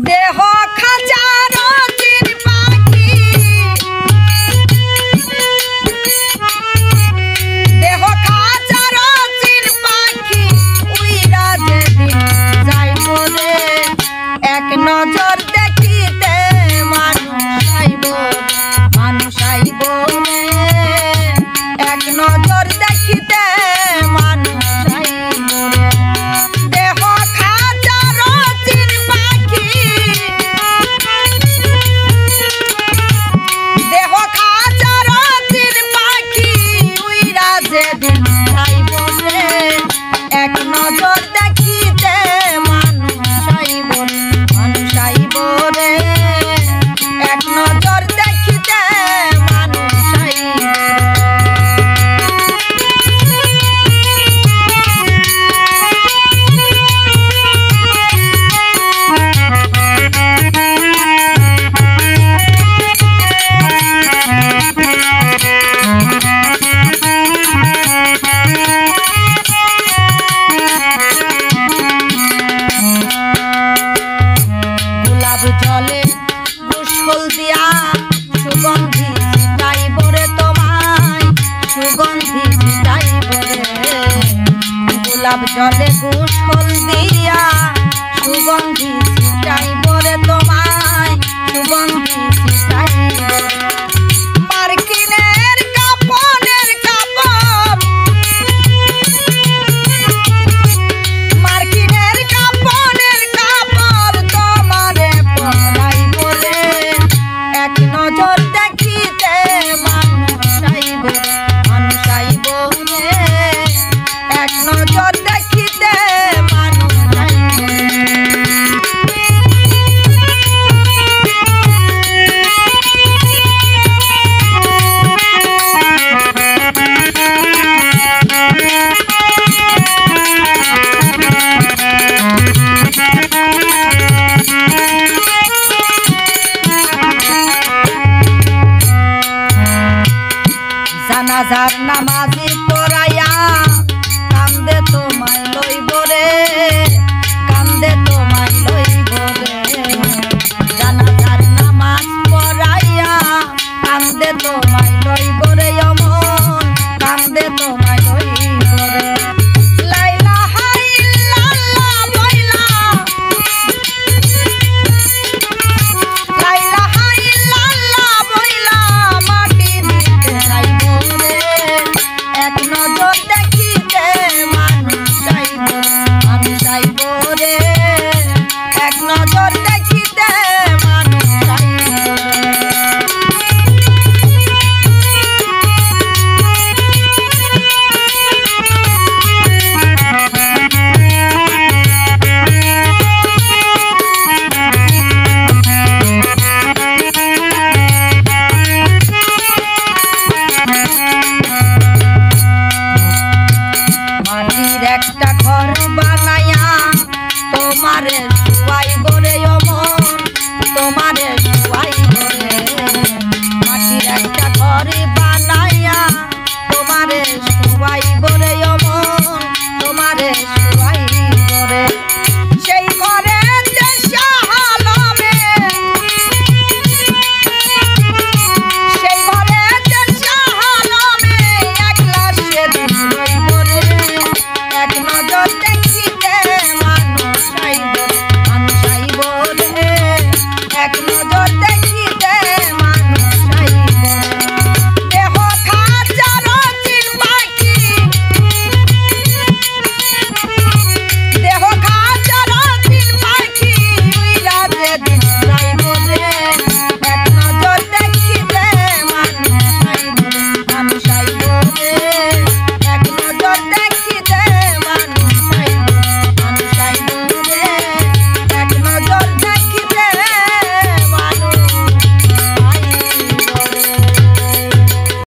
দেহ খাঁচার চিন পাখি, দেহ খাঁচার চিন পাখি উইরা যেদিন যাইব রে, এক নজর দেখিতে মানুষ আইব রে, এক নজর দেখিতে মানুষ আইব রে। দেহ খাঁচার চিন পাখি, দেহ খাঁচার চিন পাখি উইরা যেদিন যাইব রে, এক নজর দেখিতে মানুষ আইব রে, এক নজর দেখিতে মানুষ আইব। গোলাপ জলে গোসল দিয়া সুগন্ধি ছিটাইব রে তোমায়, সুগন্ধি ছিটাইব রে। গোলাপ জলে গোসল দিয়া সুগন্ধি ছিটাইব রে তোমায়, সুগন্ধি ছিটাইব রে। মার্কিনের কাপড়ের কাপড়, মার্কিনের কাপড়ের কাপড় তোমারে পরাইব রে, এক নজর দেখিতে মানুষ আইব রে, এক নজর দেখিতে মানুষ আইব রে। জানাজার নামাজি পড়াইয়া কান্দে তোমায় লইব রে, কান্দে তোমায় লইব রে। জানাজার নামাজ পড়াইয়া কান্দে তোমায় লইব রে, অমন কান্দে তোমায় লইব রে। লা ইলাহা ইল্লাল্লাহ বইলা, লা ইলাহা ইল্লাল্লাহ বইলা মাটি দিতে যাইব রে, এক নজর দেখিতে মানুষ আইব রে, এক নজর